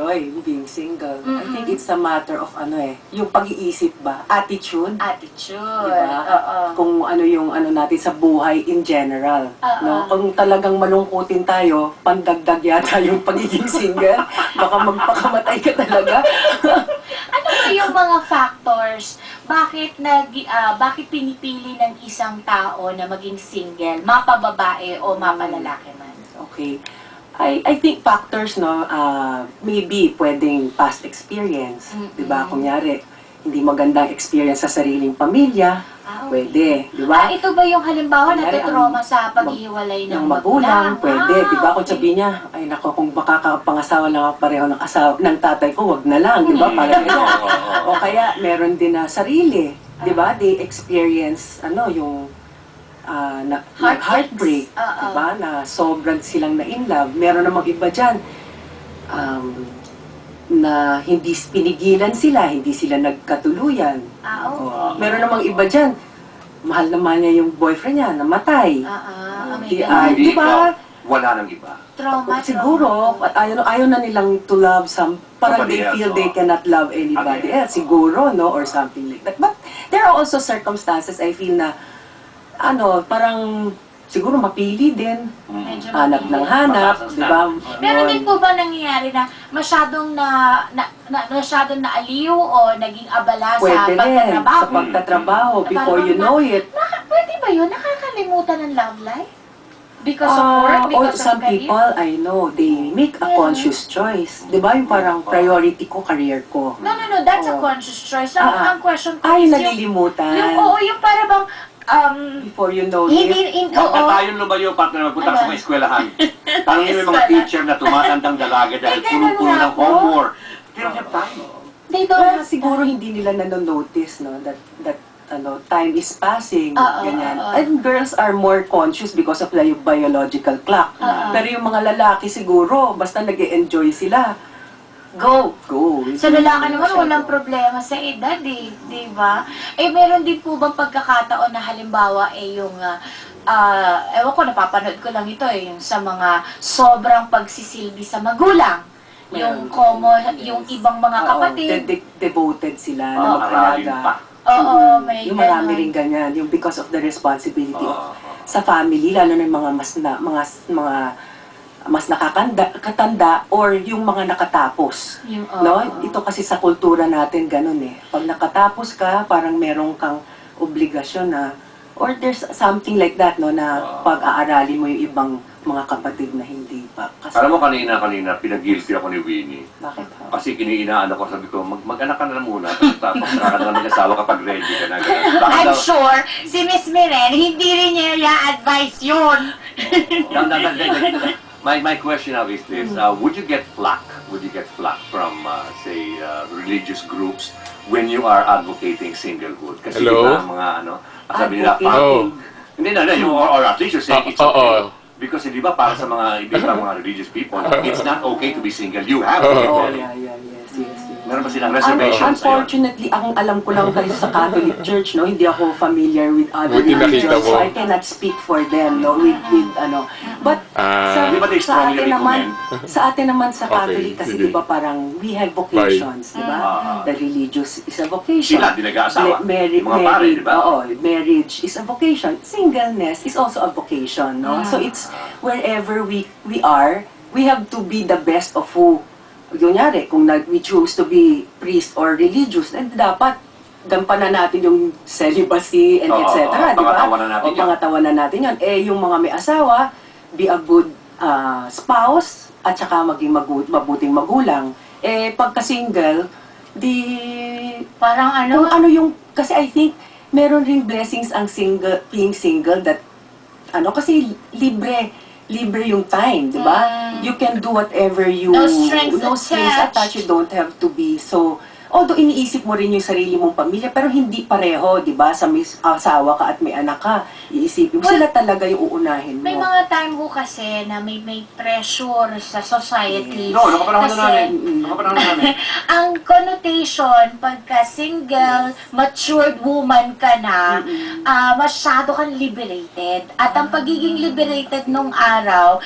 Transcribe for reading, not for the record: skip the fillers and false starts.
Joy, being single. I think it's a matter of yung pag-iisip ba? Attitude. Attitude. Diba? Kung ano yung natin sa buhay in general. No? Kung talagang malungkutin tayo, pandagdag yata yung pagiging single. Baka magpakamatay ka talaga. Ano ba yung mga factors? Bakit pinipili ng isang tao na maging single? Mapababae o mapalalaki man? Okay. I think factors, no, maybe pwedeng past experience, di ba? Kunyari, hindi magandang experience sa sariling pamilya, pwede, di ba? Ito ba yung halimbawa na trauma sa paghiwalay ng magulang? Pwede, di ba? Kung sabihin niya, ay nako, kung makakapangasawa lang ako pareho ng tatay ko, wag na lang, di ba? Parang o kaya, meron din na sarili, di ba? They experience, yung heartbreak, diba? Na sobrang silang na-in-love. Meron namang iba dyan, na hindi pinigilan sila, hindi sila nagkatuluyan. Meron namang iba dyan, mahal naman niya yung boyfriend niya, namatay. Di ba? Wala nang iba. Trauma. Siguro, at ayaw na nilang to love parang they feel they cannot love anybody else. Siguro, no? Or something like that. But there are also circumstances, I feel na parang siguro mapili din. Hanap ng hanap, di ba? Meron din po ba nangyayari na masyadong naaliw o naging abala sa pagtatrabaho? Sa pagtatrabaho, before you know it. Pwede ba yun? Nakakalimutan ng love life? Because of work? Because of some people, I know, they make a conscious choice. Di ba? Yung parang priority ko, career ko. No, that's a conscious choice. Ang question ko is yung nalilimutan. yung para bang before you know it. Tayong lumayo, partner, magpunta sa mga eskwelahan. Tanongin mo yung mga teacher na tumatandang dalaga dahil punong-puno ng homework. They don't have time. Siguro hindi nila nanonotice, no, that time is passing, ganyan. And girls are more conscious because of the biological clock. Pero yung mga lalaki siguro, basta nag-e-enjoy sila, go! Sa lalaki naman, walang problema sa edad, di ba? Meron din po bang pagkakataon na halimbawa, yung, ewan ko, napapanood ko lang ito, yung sa mga sobrang pagsisilbi sa magulang. Yung yung ibang mga kapatid. Devoted sila na mag-alaga. Yung marami rin ganyan, yung because of the responsibility sa family, lalo na yung mga mas nakakatanda or yung mga nakatapos. No? Ito kasi sa kultura natin ganun eh. Pag nakatapos ka, parang meron kang obligasyon na or there's something like that, no, na pag-aaralin mo yung ibang mga kapatid na hindi pa. Alam mo kanina, pinag-guilty ako ni Winnie. Bakit? Kasi kiniinaan ako, sabi ko, mag-anak ka na muna, tapos saka na lang mag-asawa kapag ready ka na. I'm sure, si Miss Miren, hindi rin niya i-advise yun. My question now is this: would you get flack? Would you get flack from, say, religious groups when you are advocating singlehood? Kasi diba mga sabi nila, hindi or at least you're saying it's okay. Because di ba para sa mga ibang mga religious people, it's not okay to be single. You have to be Yes. Meron ba silang reservations? Unfortunately, ang alam ko lang kasi sa Catholic Church, no, hindi ako familiar with other religions, so I cannot speak for them, no, with But sa atin naman sa Catholic kasi di ba parang we have vocations, di ba? The religious is a vocation. Sila, di nag-aasawa. Mga pare, di ba? Marriage is a vocation. Singleness is also a vocation, no? So it's wherever we are, we have to be the best of who. Kunyari, kung we choose to be priest or religious, dapat gampanan natin yung celibacy and etc. Di ba? Pangatawanan natin yun. Yung mga may asawa, be a good spouse, at saka maging mabuting magulang. Pagka-single, parang kasi I think, meron ring blessings ang being single that, kasi libre yung time, di ba? You can do whatever you... No strings attached. You don't have to be so... Although iniisip mo rin yung sarili mong pamilya, pero hindi pareho, di ba? Sa may asawa ka at may anak ka, iisipin mo, sila talaga yung uunahin mo. May mga time mo kasi na may pressure sa society. No, nakapanahon namin. Ang connotation, pagka single, matured woman ka na, masyado kang liberated. At ang pagiging liberated nung araw,